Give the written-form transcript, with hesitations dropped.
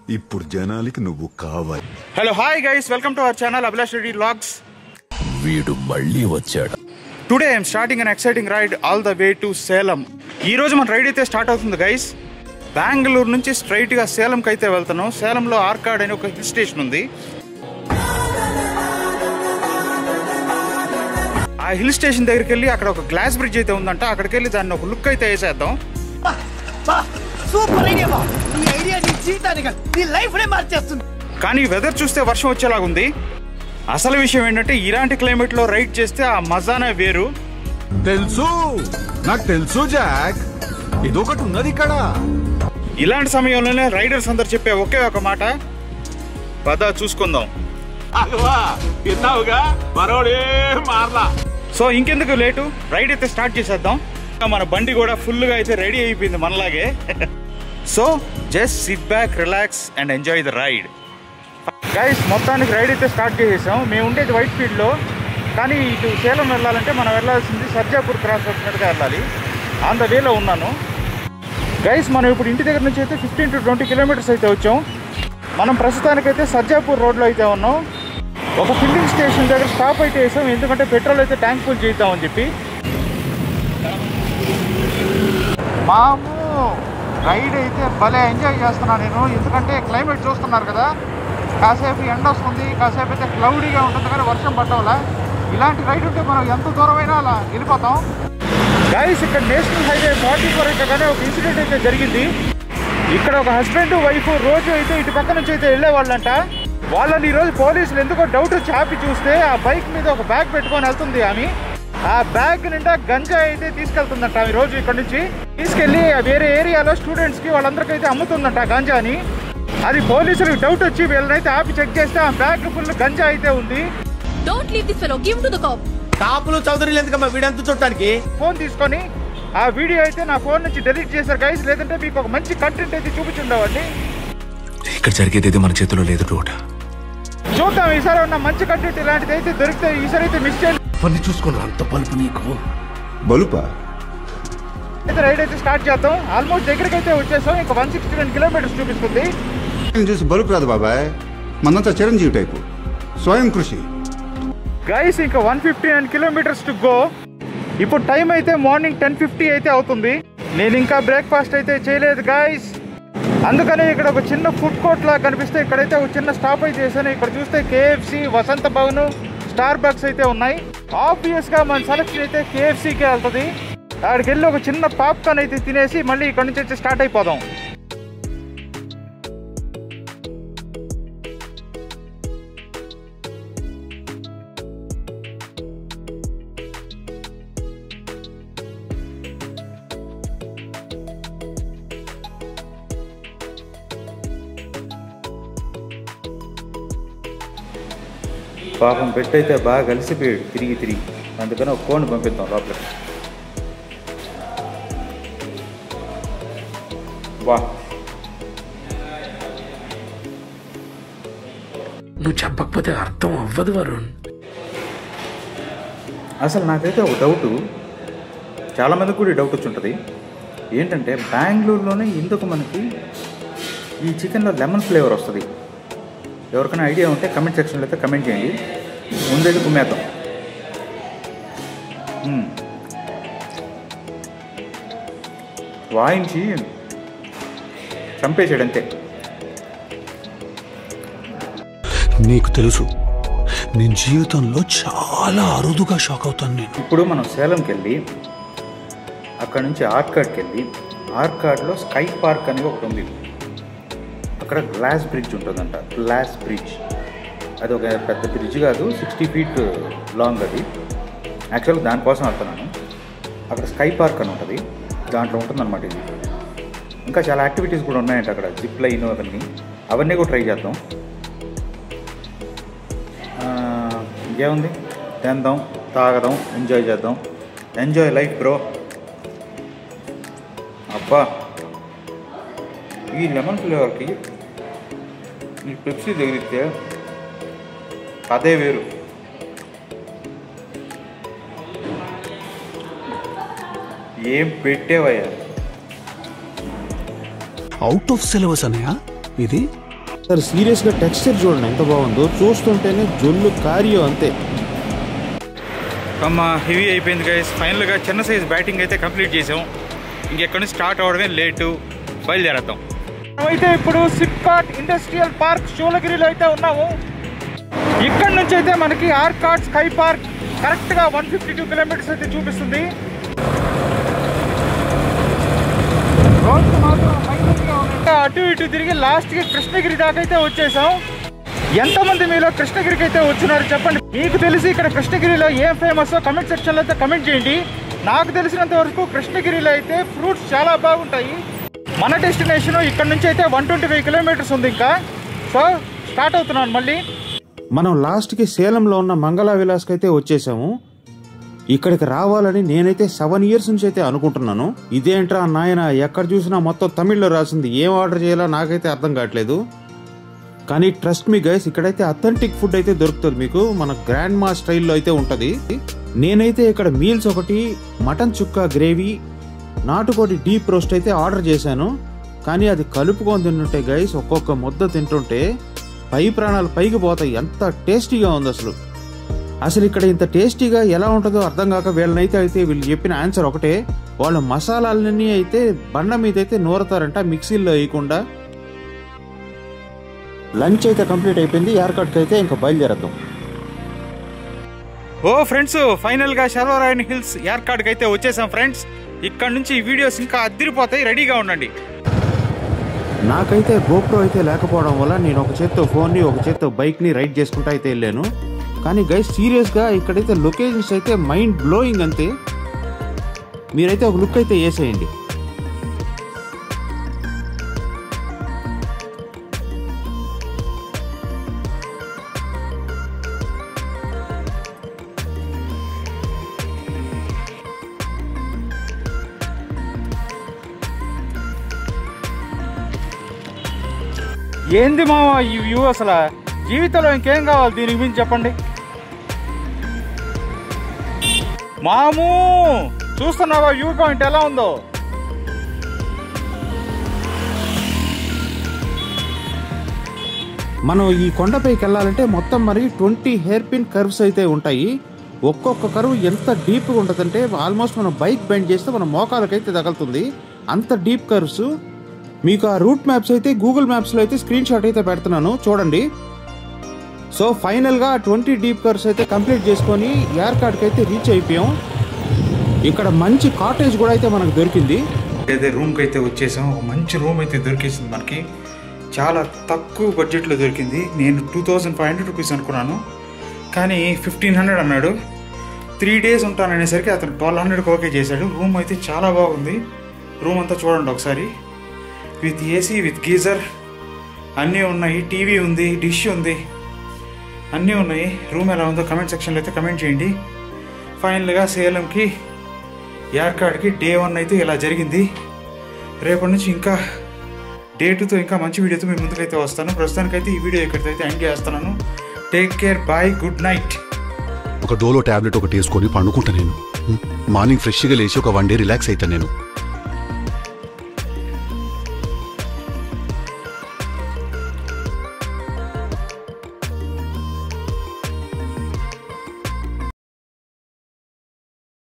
ఇప్పుడు జనాలకి నువ్వు కావాలి. Hello hi guys, welcome to our channel Abhilash Reddy vlogs. వీడు మళ్ళీ వచ్చాడు. Today I'm starting an exciting ride all the way to Salem. ఈ రోజు మన రైడ్ అయితే స్టార్ట్ అవుతుంది గైస్. బెంగళూరు నుంచి స్ట్రైట్ గా సేలంకి అయితే వెళ్తున్నాం. సేలంలో ఆర్కాడ్ అని ఒక హిల్ స్టేషన్ ఉంది. ఆ హిల్ స్టేషన్ దగ్గరికి వెళ్ళి అక్కడ ఒక గ్లాస్ బ్రిడ్జ్ అయితే ఉందంట. అక్కడికి వెళ్ళి దాన్ని ఒక లుక్ అయితే వేసేద్దాం. కానీ వెదర్ చూస్తే వర్షం వచ్చేలాగుంది. అసలు విషయం ఏంటంటే ఇలాంటి క్లైమేట్ లో రైడ్ చేస్తే ఆ మజానే వేరు. తెలుసు, నాకు తెలుసు జాక్, ఇదొకటి ఉన్నది ఇక్కడ. ఇలాంటి సమయంలోనే రైడర్స్ అందరు చెప్పే ఒకే ఒక మాట, పద చూసుకుందాం. సో ఇంకెందుకు లేటు, రైడ్ అయితే స్టార్ట్ చేసేద్దాం. మన బండి కూడా ఫుల్ గా అయితే రెడీ అయిపోయింది మనలాగే. So just sit back, relax and enjoy the ride. Guys మొత్తానికి రైడ్ అయితే స్టార్ట్ చేసేసాం. మేము ఉండేది వైట్ ఫీల్డ్ లో, కానీ ఇటు సేలం వెళ్ళాలంటే మనం వెళ్ళాల్సింది సర్జాపూర్ క్రాస్ వచ్చినట్టుగా వెళ్ళాలి. ఆన్ ద వేలో ఉన్నాను గైస్. మనం ఇప్పుడు ఇంటి దగ్గర నుంచి అయితే 15 to 20 కిలోమీటర్స్ అయితే వచ్చాం. మనం ప్రస్తుతానికైతే సర్జాపూర్ రోడ్లో అయితే ఉన్నాం. ఒక ఫిల్లింగ్ స్టేషన్ దగ్గర స్టాప్ అయితే వేసాం, ఎందుకంటే పెట్రోల్ అయితే ట్యాంక్ ఫుల్ చేద్దామని చెప్పి. మాము రైడ్ అయితే భలే ఎంజాయ్ చేస్తున్నాను నేను, ఎందుకంటే క్లైమేట్ చూస్తున్నారు కదా, కాసేపు ఎండ వస్తుంది, కాసేపు అయితే క్లౌడీగా ఉంటుంది, కానీ వర్షం పట్టవలా. ఇలాంటి రైడ్ ఉంటే మనం ఎంత దూరమైనా అలా వెళ్ళిపోతాం. గైస్ ఇక్కడ నేషనల్ హైవే 44 అయితే ఒక ఇన్సిడెంట్ అయితే జరిగింది. ఇక్కడ ఒక హస్బెండ్ వైఫ్ రోజు అయితే ఇటు పక్క నుంచి అయితే వెళ్ళేవాళ్ళంట. వాళ్ళని ఈరోజు పోలీసులు ఎందుకో డౌట్ వచ్చి ఆపి చూస్తే ఆ బైక్ మీద ఒక బ్యాగ్ పెట్టుకొని వెళ్తుంది ఆమె. ఆ బ్యాగ్ నిండా గంజా అయితే తీసుకెళ్తుందంట ఆమె. రోజు ఇక్కడ నుంచి తీసుకెళ్లి వేరే ఏరియాలో స్టూడెంట్స్ కి వాళ్ళందరికైతే అమ్ముతుందంట గంజాని. అది పోలీసులకు డౌట్ వచ్చి వీళ్ళనైతే ఆపి చెక్ చేస్తే ఆ బ్యాగ్ ఫుల్ గంజా అయితే ఉంది. కాపులు చౌదరి ఎందుకమ్మా వీడంతా చూడటానికి. ఫోన్ తీసుకొని ఆ వీడియో అయితే నా ఫోన్ నుంచి డెలీట్ చేశారు గైస్, లేదంటే మీకు ఒక మంచి కంటెంట్ అయితే చూపించుండేవాడిని. ఇక్కడ జరిగేది మన చేతిలో లేదు డోట. చూద్దాం ఈసారి ఉన్న మంచి కంటెంట్ ఇలాంటిది అయితే దొరికితే ఈసారి అయితే మిస్ చేయండి. పని చూసుకున్నా అంత బలుపు నీకు. బలుపా? అయితే రైడ్ అయితే స్టార్ట్ చేద్దాం. ఆల్మోస్ట్ దగ్గరికి అయితే వచ్చేసాం. ఇంకా 169 కిలోమీటర్స్ చూపిస్తుంది. చూసి బలుపు రాదు బాబాయ్, మనంతా చిరంజీవి టైపు, స్వయం కృషి. గైస్ ఇంకా 159 కిలోమీటర్స్ టు గో. ఇప్పుడు టైం అయితే మార్నింగ్ 10:50 అయితే అవుతుంది. నేను ఇంకా బ్రేక్ఫాస్ట్ అయితే చేయలేదు గైస్, అందుకని ఇక్కడ ఒక చిన్న ఫుడ్ కోర్ట్ లాగా కనిపిస్తే ఇక్కడైతే ఒక చిన్న స్టాప్ అయితే చేశాను. ఇక్కడ చూస్తే KFC, వసంత భవన్, స్టార్ బక్స్ అయితే ఉన్నాయి. ఆబ్వియస్ గా మన సెలక్షన్ అయితే KFCకే వెళ్తుంది. అక్కడికి వెళ్ళి ఒక చిన్న పాప్కార్న్ అయితే తినేసి మళ్ళీ ఇక్కడ నుంచి అయితే స్టార్ట్ అయిపోదాం. పాపం పెట్టయితే బాగా కలిసిపోయాడు తిరిగి, అందుకని ఒక ఫోన్ పంపిద్దాం లోపలికి. వా, నువ్వు చెప్పకపోతే అర్థం అవ్వదు వరుణ్. అసలు నాకైతే ఒక డౌటు, చాలామందికి కూడా డౌట్ వచ్చి ఉంటుంది. ఏంటంటే బెంగళూరులోనే ఎందుకు మనకి ఈ చికెన్లో లెమన్ ఫ్లేవర్ వస్తుంది? ఎవరికైనా ఐడియా ఉంటే కమెంట్ సెక్షన్లో అయితే కమెంట్ చేయండి. ముందైతే కుమ్మేద్దాం. వాయించి చంపేసాడు అంతే. నీకు తెలుసు నేను జీవితంలో చాలా అరుదుగా షాక్ అవుతాను నేను. ఇప్పుడు మనం సేలంకి వెళ్ళి అక్కడ నుంచి ఆర్కాడ్కి వెళ్ళి, ఆర్కాడ్లో స్కై పార్క్ అనేది ఒకటి ఉంది. అక్కడ గ్లాస్ బ్రిడ్జ్ ఉంటుందంట. గ్లాస్ బ్రిడ్జ్ అది ఒక పెద్ద బ్రిడ్జ్ కాదు, 60 feet లాంగ్. అది యాక్చువల్గా దానికోసం వెళ్తున్నాను. అక్కడ స్కై పార్క్ అని ఉంటుంది, దాంట్లో ఉంటుందన్నమాట ఇది. ఇంకా చాలా యాక్టివిటీస్ కూడా ఉన్నాయంట అక్కడ, జిప్ లైన్ అవన్నీ కూడా ట్రై చేద్దాం. ఇంకేముంది, తిందాం, తాగదాం, ఎంజాయ్ చేద్దాం. Enjoy life bro. అబ్బా, ఈ లెమన్ ఫ్లేవర్కి ఈ పెప్సీ తగిలితే అదే వేరు. ఏం పెట్టేవయ్యా? అవుట్ ఆఫ్ సిలబస్ అన్నయ్య ఇది. సార్ సీరియస్గా టెక్స్చర్ చూడండి ఎంత బాగుందో, చూస్తుంటేనే జొల్లు కార్యో అంతే. హెవీ అయిపోయింది గైస్. ఫైనల్గా చిన్న సైజ్ బ్యాటింగ్ అయితే కంప్లీట్ చేసాం. ఇంకెక్కడి నుంచి స్టార్ట్ అవడమే లేటు, బయలుదేరేద్దాం. అయితే ఇప్పుడు సిప్కాట్ ఇండస్ట్రియల్ పార్క్ శూలగిరిలో అయితే ఉన్నాము. ఇక్కడ నుంచి అయితే మనకి ఆర్కాట్ స్కై పార్క్ కరెక్ట్గా 152 కిలోమీటర్స్ అయితే చూపిస్తుంది. అటు ఇటు తిరిగి లాస్ట్కి కృష్ణగిరి దాకా అయితే వచ్చేసాం. ఎంతమంది మీలో కృష్ణగిరికి అయితే వచ్చినారు చెప్పండి. మీకు తెలిసి ఇక్కడ కృష్ణగిరిలో ఏం ఫేమస్ కమెంట్ సెక్షన్లో అయితే కమెంట్ చేయండి. నాకు తెలిసినంత వరకు కృష్ణగిరిలో అయితే ఫ్రూట్స్ చాలా బాగుంటాయి. మన డెస్టినేషన్ ఇక్కడ నుంచి అయితే 125 కిలోమీటర్స్ ఉంది ఇంకా. సో స్టార్ట్ అవుతున్నాను మళ్ళీ. మనం లాస్ట్కి సేలంలో ఉన్న మంగళ విలాస్కి అయితే వచ్చేసాము. ఇక్కడికి రావాలని నేనైతే 7 ఇయర్స్ నుంచి అయితే అనుకుంటున్నాను. ఇదేంట్రా నాయన ఎక్కడ చూసినా మొత్తం తమిళ్లో రాసింది, ఏం ఆర్డర్ చేయాలో నాకైతే అర్థం కావట్లేదు. కానీ ట్రస్ట్ మీ గైస్, ఇక్కడైతే అథెంటిక్ ఫుడ్ అయితే దొరుకుతుంది మీకు, మన గ్రాండ్ మా స్టైల్లో అయితే ఉంటుంది. నేనైతే ఇక్కడ మీల్స్ ఒకటి మటన్ చుక్క గ్రేవీ, నాటుకోడి డీప్ రోస్ట్ అయితే ఆర్డర్ చేశాను. కానీ అది కలుపుకొని తింటుంటే గైస్, ఒక్కొక్క ముద్ద తింటుంటే పై ప్రాణాలు పైకి పోతాయి, ఎంత టేస్టీగా ఉంది అసలు ఇక్కడ ఇంత టేస్టీగా ఎలా ఉంటుందో అర్థం కాక వీళ్ళు చెప్పిన ఆన్సర్ ఒకటే, వాళ్ళు మసాలాలన్నీ అయితే బండ మీద అయితే నూరతారంట, మిక్సీల్లో వేయకుండా. లంచ్ అయితే కంప్లీట్ అయిపోయింది, ఎయిర్కాట్కి అయితే ఇంకా బయలుదేరద్దాం. ఓ ఫ్రెండ్స్, ఫైనల్గా శర్వరాయన్ హిల్స్ ఎయిర్కాట్కి అయితే వచ్చేసాం ఫ్రెండ్స్. ఇక్కడ నుంచి వీడియోస్ ఇంకా అదిరిపోతాయి, రెడీగా ఉండండి. నాకైతే గోప్రో అయితే లేకపోవడం వల్ల నేను ఒక చేత్తో ఫోన్ని ఒక చేత్తో బైక్ని రైడ్ చేసుకుంటూ అయితే వెళ్ళాను. కానీ గైస్ సీరియస్గా ఇక్కడైతే లొకేషన్స్ అయితే మైండ్ బ్లోయింగ్ అంతే. మీరైతే ఒక లుక్ అయితే వేసేయండి. ఏంది మావా ఈ వ్యూ, అసలు జీవితంలో ఇంకేం కావాలి దీనికి మించి చెప్పండి. మామూ చూస్తున్నావా వ్యూ పాయింట్ ఎలా ఉందో. మనం ఈ కొండపైకి వెళ్ళాలంటే మొత్తం మరి 20 హెయిర్ పిన్ కర్వ్స్ అయితే ఉంటాయి. ఒక్కొక్క కర్వ్ ఎంత డీప్గా ఉంటుందంటే ఆల్మోస్ట్ మనం బైక్ బెండ్ చేస్తే మన మోకాలకైతే తగులుతుంది, అంత డీప్ కర్వ్స్. మీకు ఆ రూట్ మ్యాప్స్ అయితే గూగుల్ మ్యాప్స్లో అయితే స్క్రీన్ షాట్ అయితే పెడుతున్నాను చూడండి. సో ఫైనల్గా 20 డీప్ కర్వ్స్ అయితే కంప్లీట్ చేసుకొని ఎయిర్కాట్కి అయితే రీచ్ అయిపోయాం. ఇక్కడ మంచి కాటేజ్ కూడా అయితే మనకు దొరికింది. అయితే రూమ్కి అయితే వచ్చేసాం. ఒక మంచి రూమ్ అయితే దొరికేసింది మనకి, చాలా తక్కువ బడ్జెట్లో దొరికింది. నేను 2500 రూపీస్ అనుకున్నాను, కానీ 1500 అన్నాడు. 3 డేస్ ఉంటాననేసరికి అతను 1200కి ఓకే చేశాడు. రూమ్ అయితే చాలా బాగుంది. రూమ్ అంతా చూడండి ఒకసారి, విత్ ఏసీ విత్ గీజర్ అన్నీ ఉన్నాయి, టీవీ ఉంది, డిష్ ఉంది, అన్నీ ఉన్నాయి. రూమ్ ఎలా ఉందో కమెంట్ సెక్షన్లో అయితే కమెంట్ చేయండి. ఫైనల్గా సేలంకి ఎయిర్కాట్కి డే 1 అయితే ఇలా జరిగింది. రేపటి నుంచి ఇంకా డే 2తో ఇంకా మంచి వీడియోతో మీ ముందుకైతే వస్తాను. ప్రస్తుతానికైతే ఈ వీడియో ఎక్కడికైతే ఎండ్ చేస్తున్నాను. Take care, bye, good night. ఒక డోలో టాబ్లెట్ ఒకటి వేసుకొని పండుకుంటా నేను. మార్నింగ్ ఫ్రెష్గా లేచి ఒక 1 డే రిలాక్స్ అవుతాను నేను.